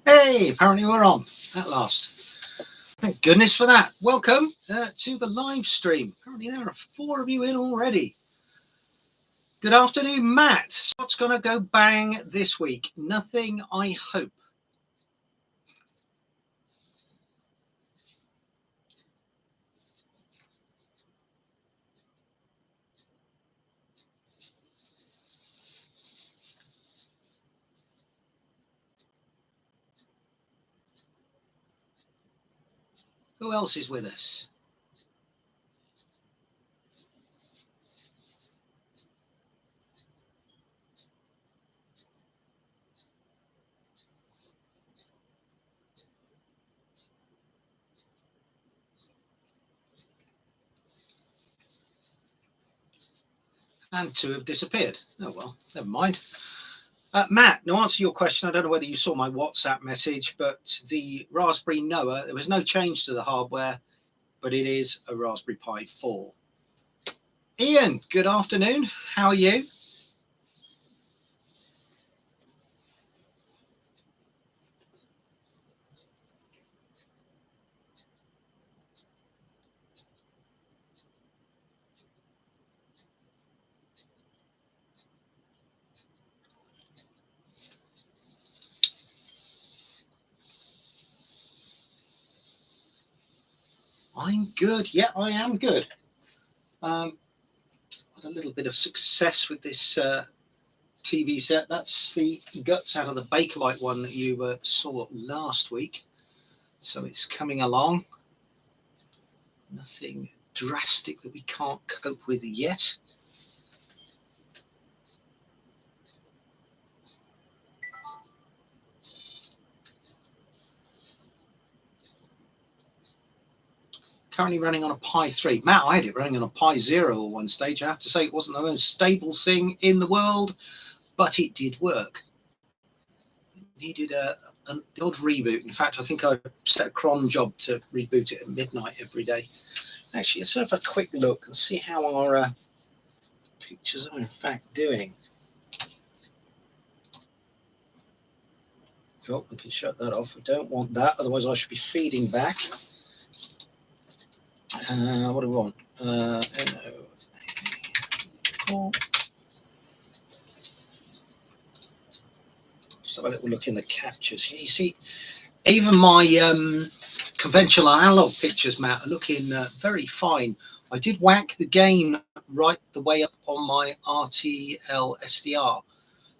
Hey, apparently we're on at last. Thank goodness for that. Welcome to the live stream. Apparently there are 4 of you in already. Good afternoon, Matt. What's going to go bang this week? Nothing, I hope. Who else is with us? And 2 have disappeared. Oh, well, never mind. Matt, to answer your question, I don't know whether you saw my WhatsApp message, but the Raspberry Noah, there was no change to the hardware, but it is a Raspberry Pi 4. Ian, good afternoon. How are you? I'm good. Yeah, I am good. Had a little bit of success with this TV set. That's the guts out of the Bakelite one that you saw last week. So it's coming along. Nothing drastic that we can't cope with yet. Currently running on a Pi 3. Matt, I had it running on a Pi 0 at one stage. I have to say it wasn't the most stable thing in the world, but it did work. It needed an odd reboot. In fact, I think I set a cron job to reboot it at midnight every day. Actually, let's have a quick look and see how our pictures are in fact doing. Oh, we can shut that off. We don't want that, otherwise I should be feeding back. What do we want? Just have a little look in the captures here. You see, even my conventional analog pictures, Matt, are looking very fine. I did whack the gain right the way up on my RTL SDR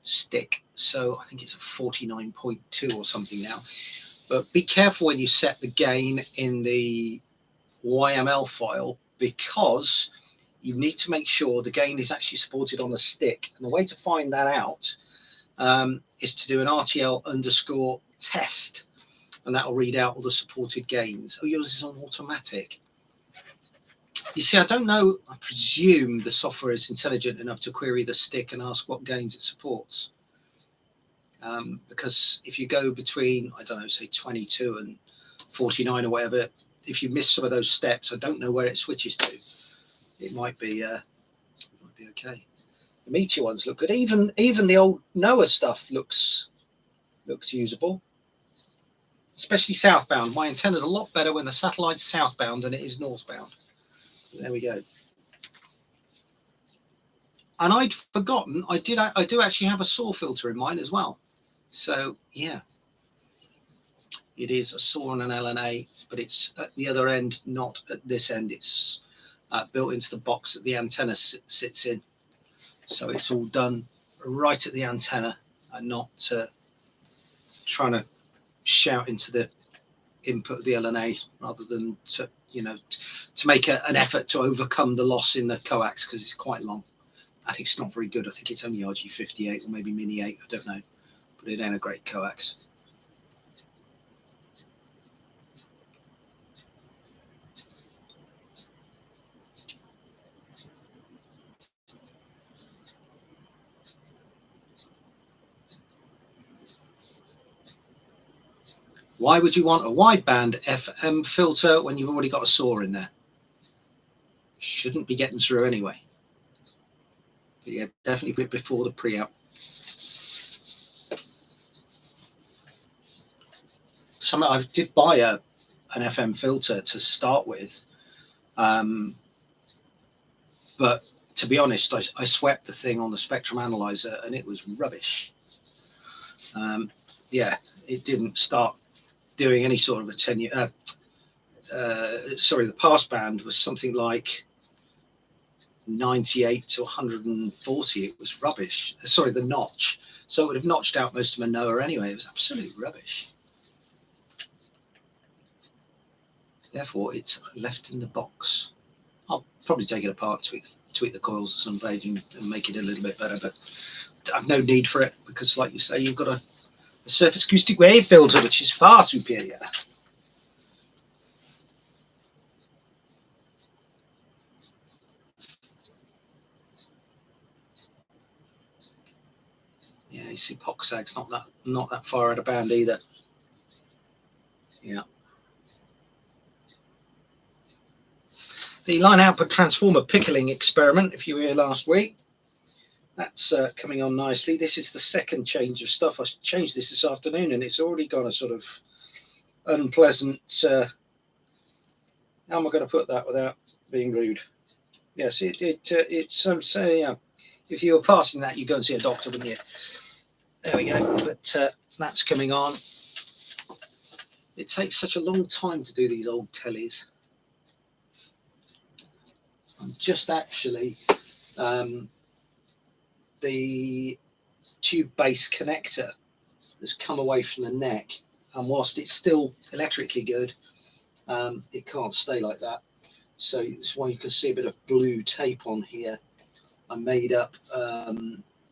stick, so I think it's a 49.2 or something now. But be careful when you set the gain in the YML file, because you need to make sure the gain is actually supported on the stick. And the way to find that out is to do an RTL underscore test, and that will read out all the supported gains. Oh, yours is on automatic. You see, I don't know, I presume the software is intelligent enough to query the stick and ask what gains it supports. Because if you go between, I don't know, say 22 and 49 or whatever, if you miss some of those steps, I don't know where it switches to. It might be okay. The Meteor ones look good. Even the old Noah stuff looks usable, especially southbound. My antenna's a lot better when the satellite's southbound than it is northbound. There we go. And I'd forgotten I do actually have a SAW filter in mine as well. So yeah, it is a SAW and an LNA, but it's at the other end, not at this end. It's built into the box that the antenna sits in. So it's all done right at the antenna and not trying to shout into the input of the LNA, rather than to make an effort to overcome the loss in the coax, because it's quite long and it's not very good. I think it's only RG58 or maybe Mini 8, I don't know, but it ain't a great coax. Why would you want a wideband FM filter when you've already got a SAW in there? Shouldn't be getting through anyway. But yeah, definitely before the pre-out. some. I did buy an FM filter to start with, but to be honest, I swept the thing on the spectrum analyzer and it was rubbish. Yeah, it didn't start doing any sort of the passband was something like 98 to 140. It was rubbish. Sorry, the notch. So it would have notched out most of my Manoa anyway. It was absolute rubbish. Therefore, it's left in the box. I'll probably take it apart, tweak the coils at some page and make it a little bit better, but I've no need for it because, like you say, you've got a surface acoustic wave filter, which is far superior. Yeah, you see Poxag's not that far out of band either. Yeah. The line output transformer pickling experiment, if you were here last week, that's coming on nicely. This is the second change of stuff. I changed this afternoon and it's already got a sort of unpleasant, how am I going to put that without being rude? Yes, it's if you were passing that, you'd go and see a doctor, wouldn't you? There we go. But that's coming on. It takes such a long time to do these old tellies. I'm just actually the tube base connector has come away from the neck, and whilst it's still electrically good, it can't stay like that. So that's why you can see a bit of blue tape on here. I made up a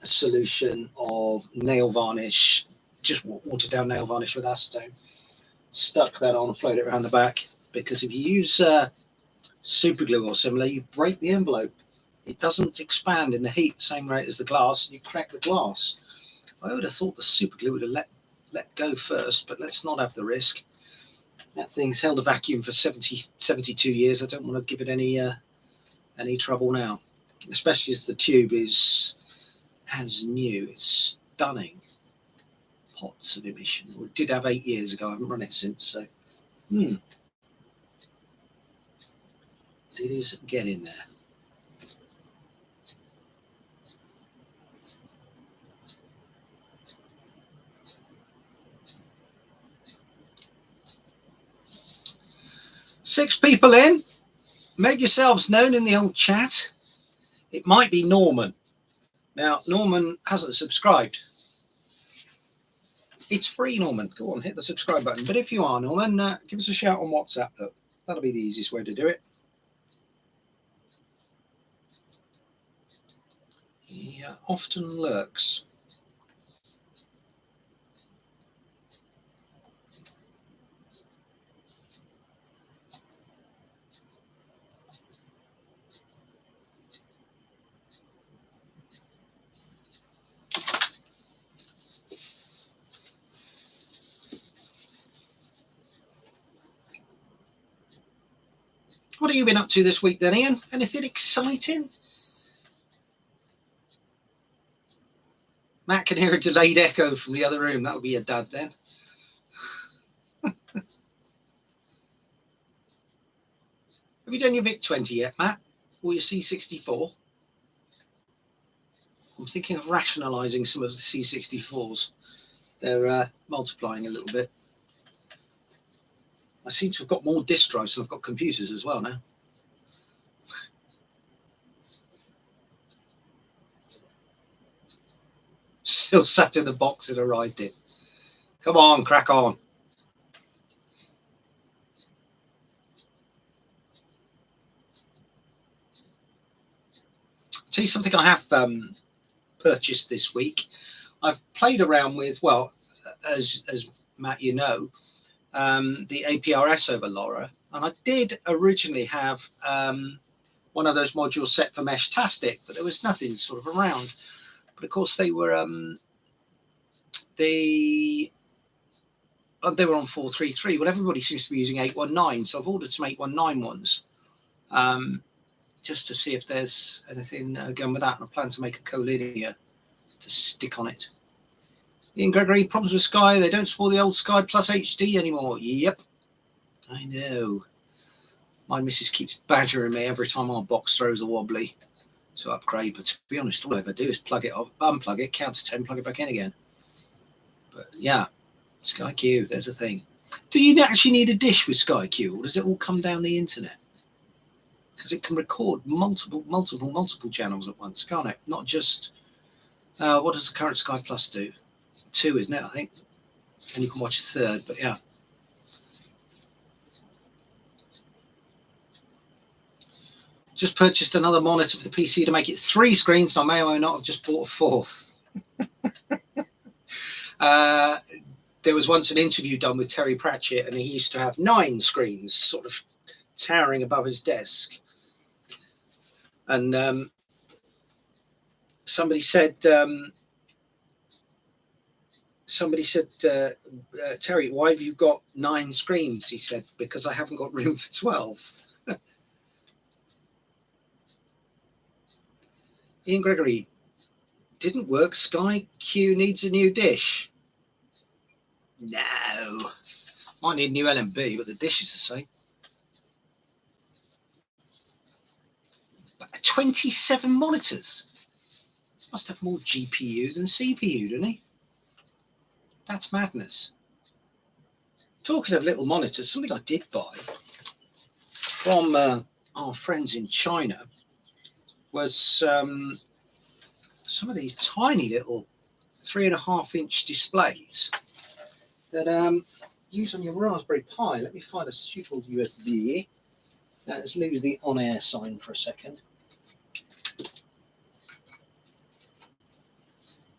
solution of nail varnish, just watered down nail varnish with acetone, stuck that on and float it around the back, because if you use super glue or similar, you break the envelope. It doesn't expand in the heat the same rate as the glass, and you crack the glass. I would have thought the super glue would have let go first, but let's not have the risk. That thing's held a vacuum for 72 years. I don't want to give it any trouble now, especially as the tube is as new. It's stunning. Pots of emission. We did have 8 years ago. I haven't run it since, so it is getting there. Six people in. Make yourselves known in the old chat. It might be Norman. Now, Norman hasn't subscribed. It's free, Norman. Go on, hit the subscribe button. But if you are, Norman, give us a shout on WhatsApp. Look, that'll be the easiest way to do it. He often lurks. What have you been up to this week then, Ian? Anything exciting? Matt can hear a delayed echo from the other room. That'll be your dad then. Have you done your VIC-20 yet, Matt? Or your C64? I'm thinking of rationalising some of the C64s. They're multiplying a little bit. I seem to have got more disk drives than I've got computers as well now. Still sat in the box it arrived in. Come on, crack on. I'll tell you something I have purchased this week. I've played around with, well, as Matt, you know, the APRS over LoRa, and I did originally have one of those modules set for Meshtastic, but there was nothing sort of around. But of course they were they were on 433. Well, everybody seems to be using 819, so I've ordered some 819 ones just to see if there's anything going with that. And I plan to make a collinear to stick on it. Ian Gregory, problems with Sky. They don't support the old Sky Plus HD anymore. Yep. I know. My missus keeps badgering me every time our box throws a wobbly to upgrade. But to be honest, all I ever do is plug it off, unplug it, count to 10, plug it back in again. But yeah, Sky Q, there's a thing. Do you actually need a dish with Sky Q, or does it all come down the internet? Because it can record multiple channels at once, can't it? Not just, what does the current Sky Plus do? 2, isn't it, I think? And you can watch a third, but yeah. Just purchased another monitor for the PC to make it 3 screens, and I may or may not have just bought a 4th. There was once an interview done with Terry Pratchett, and he used to have 9 screens sort of towering above his desk. And somebody said, Terry, why have you got 9 screens? He said, because I haven't got room for 12. Ian Gregory, didn't work. Sky Q needs a new dish. No. Might need a new LMB, but the dish is the same. But 27 monitors. Must have more GPU than CPU, doesn't he? That's madness. Talking of little monitors, something I did buy from our friends in China was some of these tiny little 3.5-inch displays that use on your Raspberry Pi. Let me find a suitable USB. Let's lose the on-air sign for a second.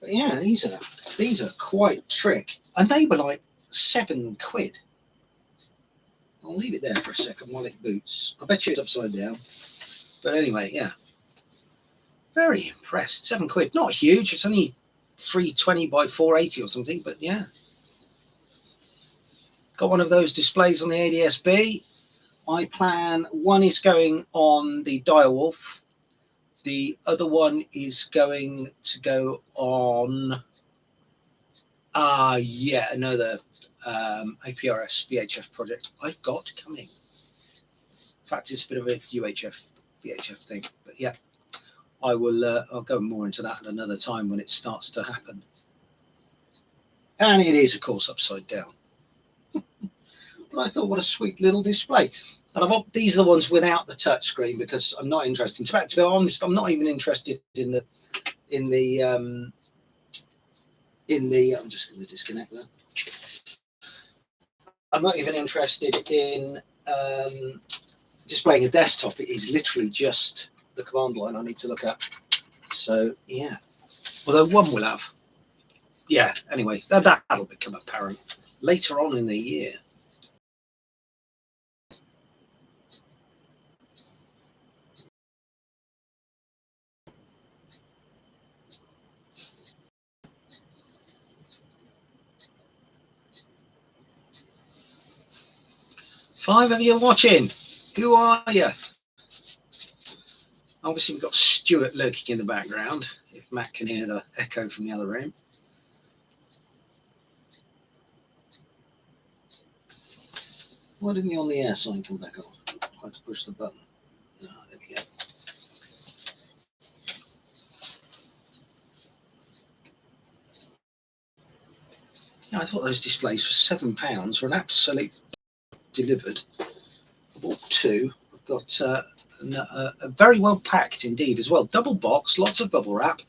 But yeah, these are quite trick, and they were like £7. I'll leave it there for a second while it boots. I bet you it's upside down. But anyway, yeah. Very impressed. £7. Not huge. It's only 320 by 480 or something, but yeah. Got one of those displays on the ADS-B. I plan one is going on the Direwolf. The other one is going to go on another APRS VHF project I've got coming. In fact, it's a bit of a UHF VHF thing, but yeah. I will. I'll go more into that at another time when it starts to happen. And it is, of course, upside down. But I thought, what a sweet little display. And these are the ones without the touchscreen because I'm not interested. In fact, to be honest, I'm not even interested in the. I'm just going to disconnect that. I'm not even interested in displaying a desktop. It is literally just the command line I need to look at. So yeah, although one will have. Yeah, anyway, that'll become apparent later on in the year. Five of you watching. Who are you? Obviously, we've got Stuart lurking in the background, if Matt can hear the echo from the other room. Why didn't the on the air sign come back on? I had to push the button. No, there we go. Yeah, I thought those displays for £7 were an absolute delivered. I bought 2. I've got a very well packed indeed as well. Double box, lots of bubble wrap,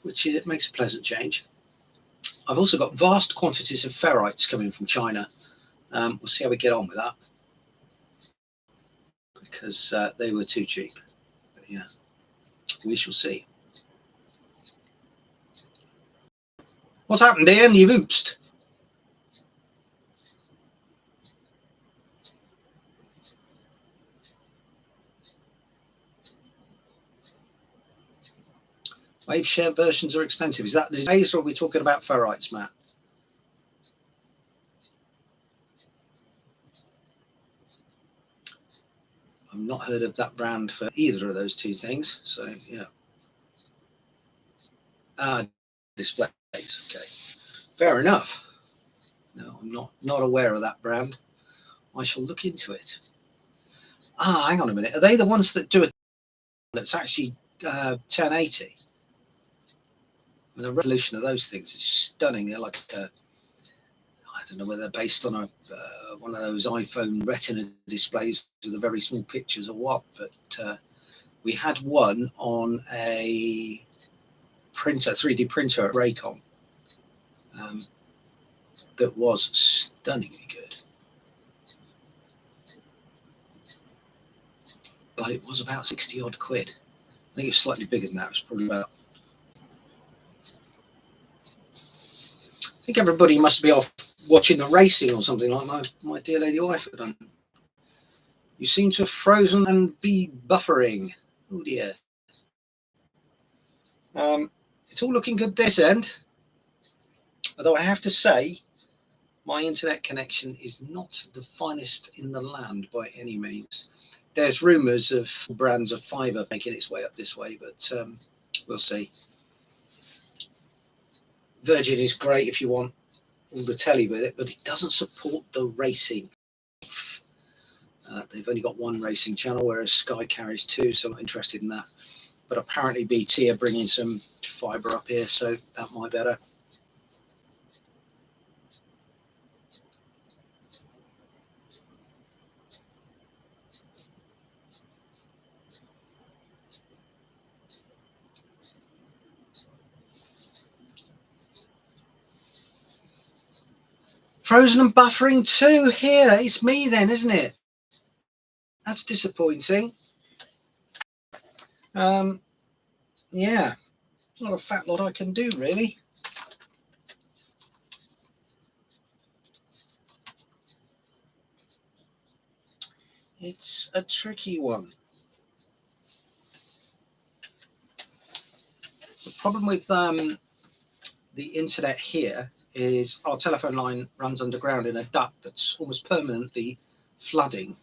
which makes a pleasant change. I've also got vast quantities of ferrites coming from China. We'll see how we get on with that because they were too cheap. But yeah, we shall see. What's happened, Ian? You've oopsed. Wave share versions are expensive. Is that the days, or are we talking about ferrites, Matt? I've not heard of that brand for either of those two things. So yeah. Displays. Okay. Fair enough. No, I'm not aware of that brand. I shall look into it. Hang on a minute. Are they the ones that do it that's actually 1080? I mean, the resolution of those things is stunning. They're like I don't know whether they're based on a one of those iPhone Retina displays with the very small pictures or what, but we had one on a printer, 3D printer at Raycon, that was stunningly good. But it was about 60 odd quid. I think it's slightly bigger than that. It was probably about. I think everybody must be off watching the racing or something like my dear lady wife had done. You seem to have frozen and be buffering. Oh dear. It's all looking good this end. Although I have to say, my internet connection is not the finest in the land by any means. There's rumours of brands of fibre making its way up this way, but we'll see. Virgin is great if you want all the telly with it, but it doesn't support the racing. They've only got one racing channel, whereas Sky carries two, so I'm not interested in that. But apparently BT are bringing some fibre up here, so that might be better. Frozen and buffering too here. It's me then, isn't it? That's disappointing. Yeah, not a fat lot I can do, really. It's a tricky one. The problem with the internet here is our telephone line runs underground in a duct that's almost permanently flooding.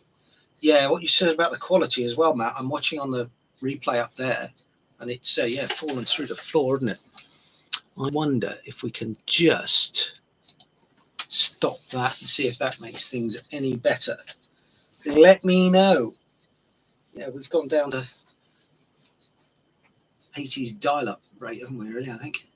Yeah, what you said about the quality as well, Matt. I'm watching on the replay up there, and it's fallen through the floor, isn't it? I wonder if we can just stop that and see if that makes things any better. Let me know. Yeah, we've gone down to 80s dial-up rate, haven't we, really, I think?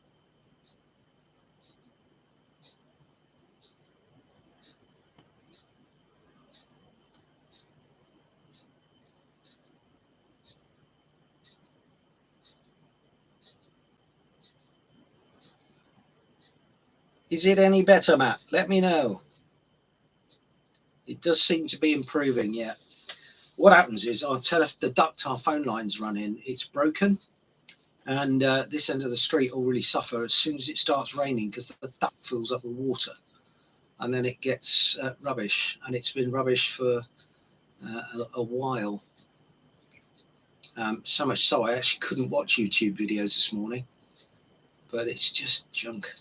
Is it any better, Matt? Let me know. It does seem to be improving, yeah. What happens is the duct our phone lines run in, it's broken. And this end of the street will really suffer as soon as it starts raining because the duct fills up with water. And then it gets rubbish. And it's been rubbish for a while. So much so I actually couldn't watch YouTube videos this morning. But it's just junk.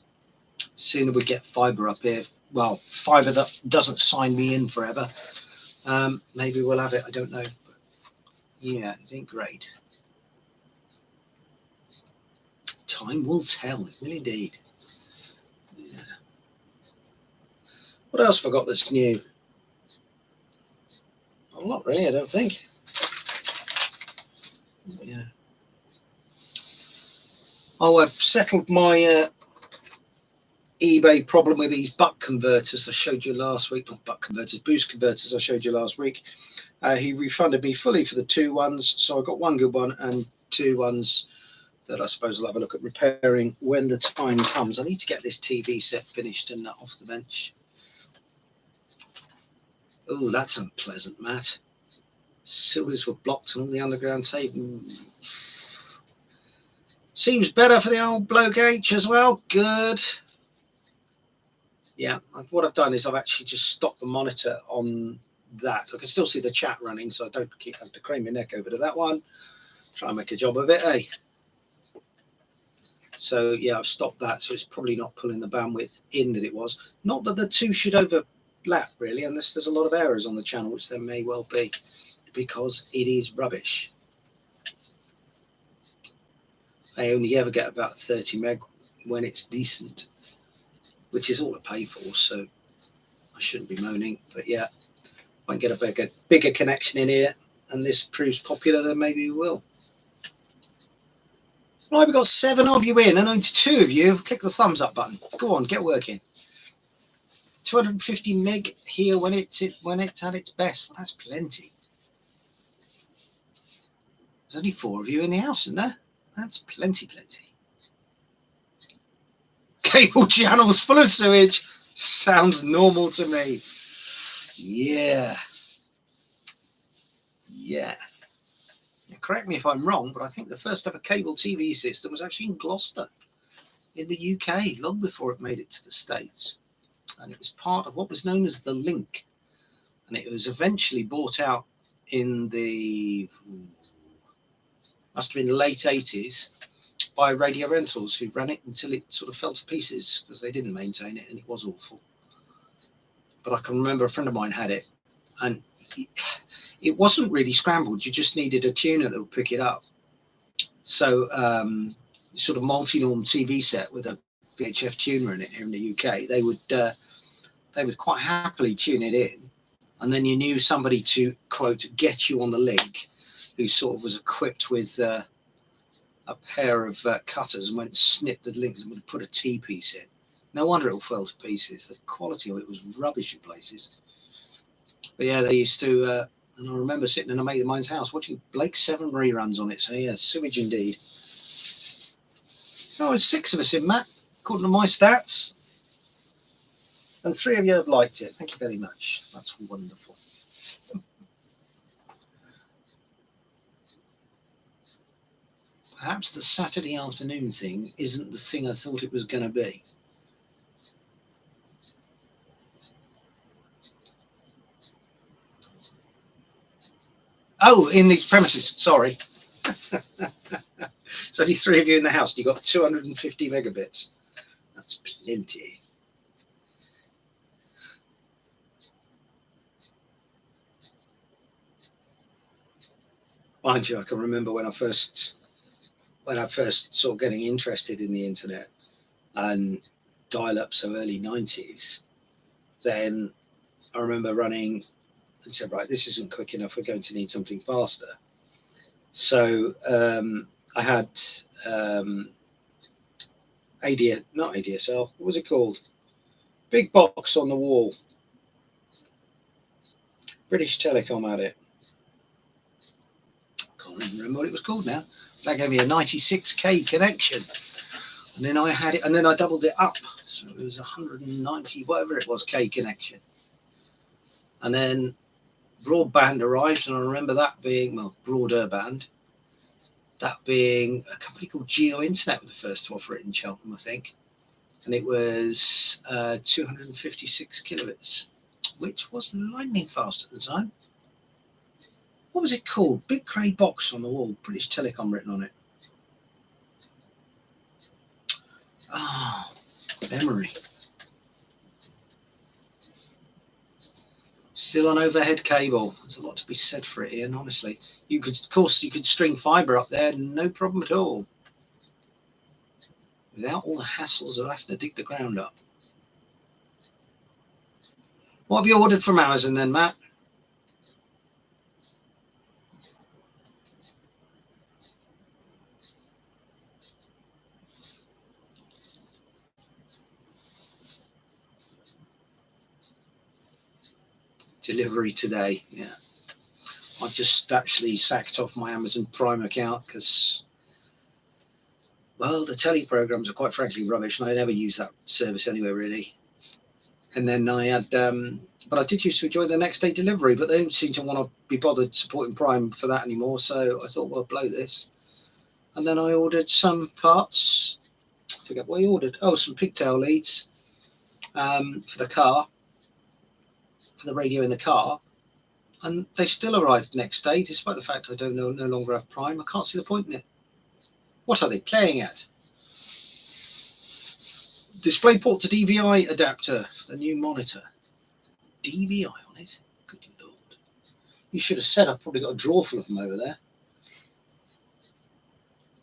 Sooner we get fibre up here. Well, fibre that doesn't sign me in forever. Maybe we'll have it. I don't know. But yeah, it ain't great. Time will tell. It will indeed. Yeah. What else have I got that's new? Well, not really, I don't think. Yeah. Oh, I've settled my eBay problem with these buck converters I showed you last week. Not buck converters, boost converters I showed you last week. He refunded me fully for the two ones, so I got one good one and two ones that I suppose I'll have a look at repairing when the time comes. I need to get this TV set finished and off the bench. Oh, that's unpleasant, Matt. Silvers were blocked on all the underground tape. Seems better for the old bloke H as well. Good. Yeah, what I've done is I've actually just stopped the monitor on that. I can still see the chat running, so I don't keep having to crane my neck over to that one. Try and make a job of it, eh? So yeah, I've stopped that, so it's probably not pulling the bandwidth in that it was. Not that the two should overlap, really, unless there's a lot of errors on the channel, which there may well be, because it is rubbish. I only ever get about 30 meg when it's decent. which is all I pay for, so I shouldn't be moaning. But yeah, I can get a bigger connection in here, and this proves popular, then maybe we will. Right, we've got 7 of you in, and only 2 of you have clicked the thumbs up button. Go on, get working. 250 meg here when it's at its best. Well, that's plenty. There's only 4 of you in the house, isn't there? That's plenty. Cable channels full of sewage. Sounds normal to me. Yeah. Now, correct me if I'm wrong, but I think the first ever cable TV system was actually in Gloucester, in the UK, long before it made it to the States. And it was part of what was known as the Link. And it was eventually bought out in the, must have been late 80s, by Radio Rentals, who ran it until it sort of fell to pieces because they didn't maintain it and it was awful. But I can remember a friend of mine had it, and it wasn't really scrambled. You just needed a tuner that would pick it up. So sort of multi-norm TV set with a VHF tuner in it here in the UK, they would quite happily tune it in, and then you knew somebody to, quote, get you on the link, who sort of was equipped with a pair of cutters and went and snipped the links and would put a T-piece in. No wonder it all fell to pieces. The quality of it was rubbish in places. But yeah, they used to, and I remember sitting in a mate of mine's house watching Blake 7 reruns on it. So yeah, sewage indeed. Oh, there's 6 of us in, Matt, according to my stats. And 3 of you have liked it. Thank you very much. That's wonderful. Perhaps the Saturday afternoon thing isn't the thing I thought it was going to be. Oh, in these premises, sorry. There's only 3 of you in the house. You've got 250 megabits. That's plenty. Mind you, I can remember when I first sort of getting interested in the internet and dial-up, so early 90s, then I remember running and said, right, this isn't quick enough. We're going to need something faster. So I had not ADSL. What was it called? Big box on the wall. British Telecom had it. Can't even remember what it was called now. That gave me a 96k connection, and then I had it, and then I doubled it up, so it was 190 whatever it was K connection. And then broadband arrived, and I remember that being, well, broader band, that being a company called Geo Internet was the first to offer it in Cheltenham, I think, and it was 256 kilobits, which was lightning fast at the time. What was it called? Big grey box on the wall, British Telecom written on it. Oh, memory. Still on overhead cable. There's a lot to be said for it, Ian, honestly. You could, of course, you could string fibre up there, no problem at all. Without all the hassles of having to dig the ground up. What have you ordered from Amazon then, Matt? Delivery today, yeah. I've just actually sacked off my Amazon Prime account because, well, the telly programs are quite frankly rubbish, and I never use that service anyway, really. And then I had, but I did used to enjoy the next day delivery, but they don't seem to want to be bothered supporting Prime for that anymore. So I thought, well, blow this. And then I ordered some parts. I forget what I ordered. Oh, some pigtail leads for the car, for the radio in the car. And they still arrived next day, despite the fact I don't know, no longer have Prime. I can't see the point in it. What are they playing at? DisplayPort to DVI adapter for the new monitor. DVI on it? Good Lord. You should have said I've probably got a drawer full of them over there.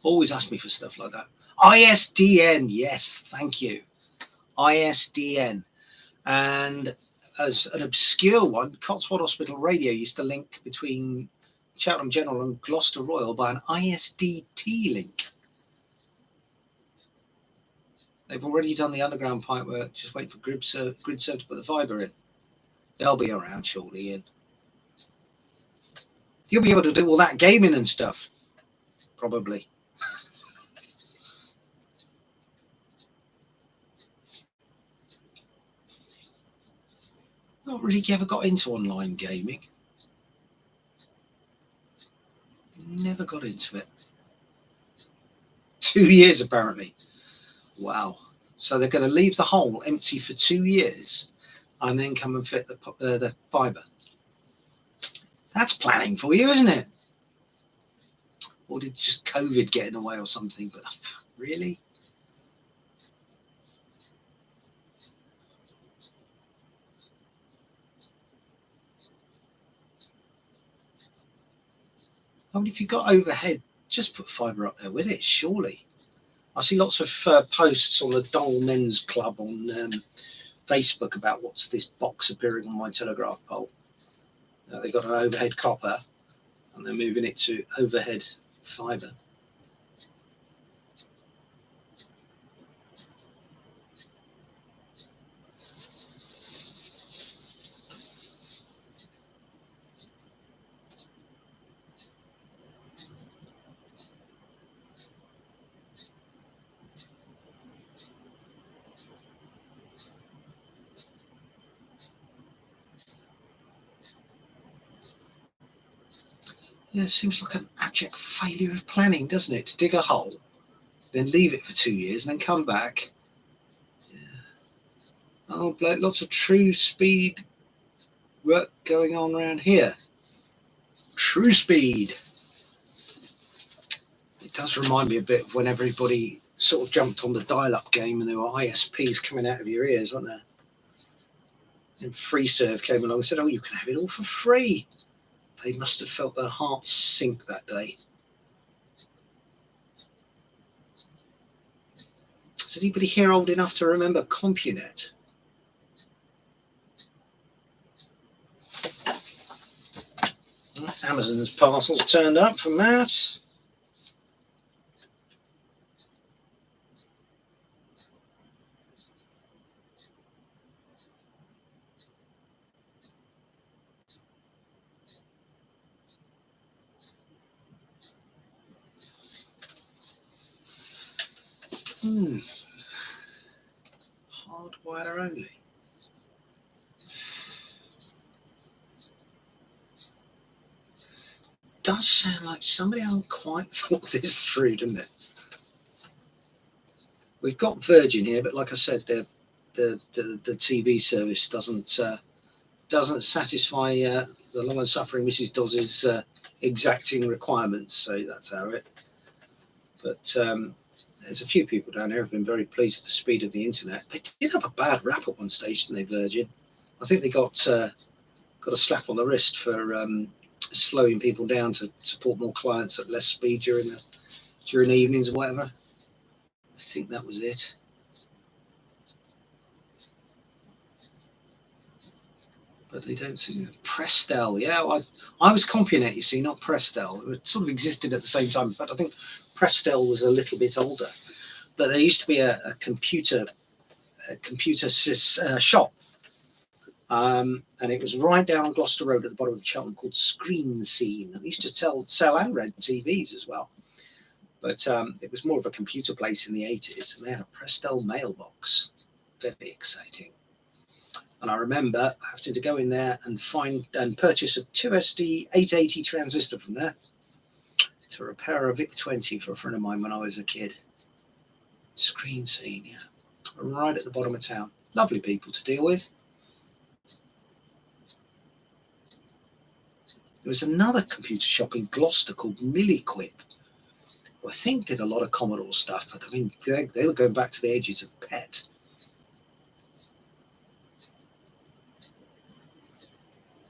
Always ask me for stuff like that. ISDN, yes, thank you. ISDN. And as an obscure one, Cotswold Hospital Radio used to link between Cheltenham General and Gloucester Royal by an ISDT link. They've already done the underground pipe work. Just wait for GridServe to put the fibre in. They'll be around shortly, Ian. You'll be able to do all that gaming and stuff, probably. Not really ever got into online gaming. Never got into it. 2 years, apparently. Wow. So they're going to leave the hole empty for 2 years and then come and fit the fibre. That's planning for you, isn't it? Or did just COVID get in the way or something? But really? I mean, if you've got overhead, just put fibre up there with it, surely. I see lots of posts on the Dull Men's Club on Facebook about what's this box appearing on my telegraph pole. They've got an overhead copper and they're moving it to overhead fibre. Yeah, it seems like an abject failure of planning, doesn't it? To dig a hole, then leave it for 2 years, and then come back. Yeah. Oh, lots of true speed work going on around here. True speed. It does remind me a bit of when everybody sort of jumped on the dial-up game and there were ISPs coming out of your ears, weren't there? And FreeServe came along and said, oh, you can have it all for free. They must have felt their hearts sink that day. Is anybody here old enough to remember CompuNet? Amazon's parcels turned up for Matt. Hardwire only. Does sound like somebody hasn't quite thought this through, doesn't it? We've got Virgin here, but like I said, the TV service doesn't satisfy the long and suffering Mrs. Dawes' exacting requirements. So that's how it. But there's a few people down there who've been very pleased with the speed of the internet. They did have a bad rap at one stage, didn't they, Virgin? I think they got a slap on the wrist for slowing people down to support more clients at less speed during the evenings or whatever. I think that was it. But they don't seem to. Prestel, yeah. I was CompuNet, you see, not Prestel. It sort of existed at the same time. In fact, I think Prestel was a little bit older. But there used to be a computer shop. And it was right down on Gloucester Road at the bottom of Cheltenham called Screen Scene. They used to sell and rent TVs as well. But it was more of a computer place in the 80s. And they had a Prestel mailbox. Very exciting. And I remember having to go in there and find and purchase a 2SD 880 transistor from there to repair a VIC-20 for a friend of mine when I was a kid. Screen Scene, yeah. Right at the bottom of town. Lovely people to deal with. There was another computer shop in Gloucester called Milliquip, who I think did a lot of Commodore stuff, but I mean, they were going back to the ages of PET.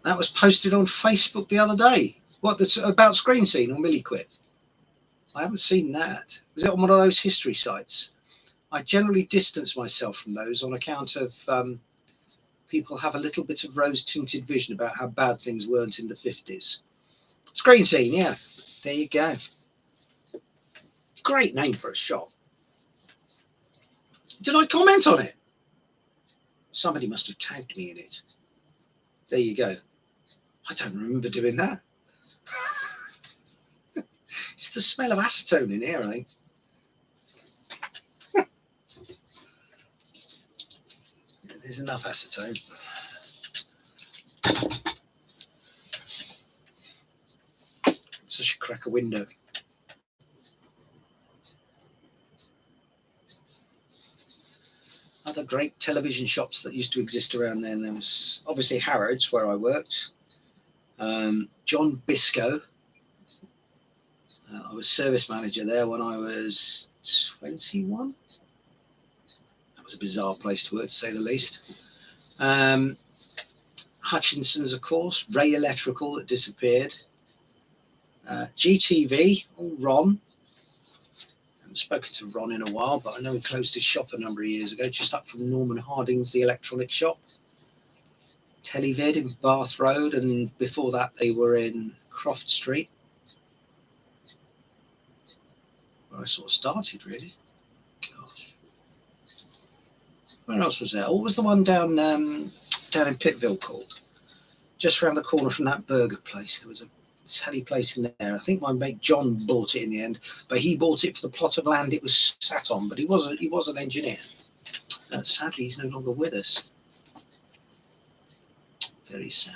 That was posted on Facebook the other day. What, about Screen Scene or Milliquip? I haven't seen that. Was it on one of those history sites? I generally distance myself from those on account of people have a little bit of rose-tinted vision about how bad things weren't in the 50s. Screen Scene, yeah, there you go. Great name for a shop. Did I comment on it? Somebody must have tagged me in it. There you go. I don't remember doing that. It's the smell of acetone in here, I think. There's enough acetone. So I should crack a window. Other great television shops that used to exist around then. There was obviously Harrods, where I worked. John Biscoe. I was service manager there when I was 21. That was a bizarre place to work, to say the least. Hutchinson's, of course. Ray Electrical, that disappeared. GTV, Ron. I haven't spoken to Ron in a while, but I know he closed his shop a number of years ago, just up from Norman Harding's, the electronic shop. Televid in Bath Road, and before that they were in Croft Street, where I sort of started, really. Gosh. Where else was there? What was the one down in Pittville called? Just around the corner from that burger place. There was a telly place in there. I think my mate John bought it in the end, but he bought it for the plot of land it was sat on. But he was an engineer. Sadly, he's no longer with us. Very sad.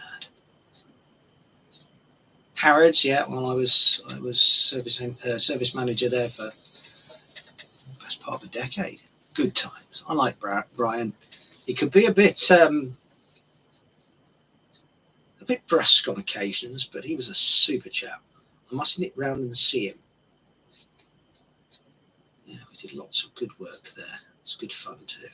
Harrods, yeah. Well, I was service manager there for the best part of a decade. Good times. I like Brian. He could be a bit brusque on occasions, but he was a super chap. I must nip round and see him. Yeah, we did lots of good work there. It's good fun too.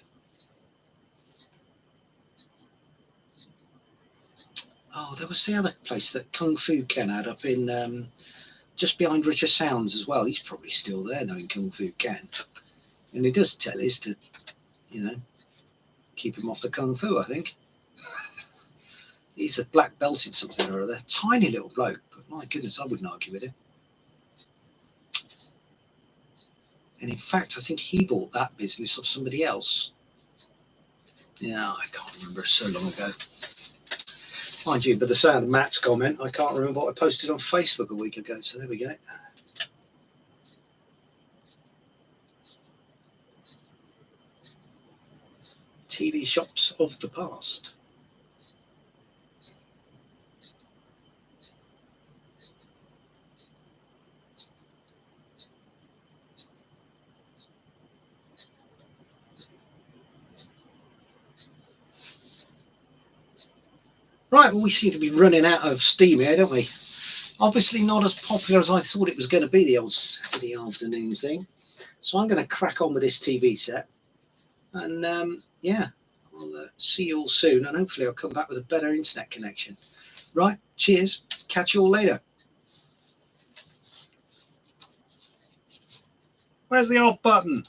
Oh, there was the other place that Kung Fu Ken had up in just behind Richer Sounds as well. He's probably still there, knowing Kung Fu Ken. And he does tell us to, keep him off the Kung Fu, I think. He's a black belt in something or other. Tiny little bloke, but my goodness, I wouldn't argue with him. And in fact, I think he bought that business off somebody else. Yeah, I can't remember, so long ago. Mind you, by the sound of Matt's comment, I can't remember what I posted on Facebook a week ago, so there we go. TV shops of the past. Right, well, we seem to be running out of steam here, don't we? Obviously not as popular as I thought it was going to be, the old Saturday afternoon thing. So I'm going to crack on with this TV set. And yeah, I'll see you all soon. And hopefully I'll come back with a better internet connection. Right, cheers. Catch you all later. Where's the off button?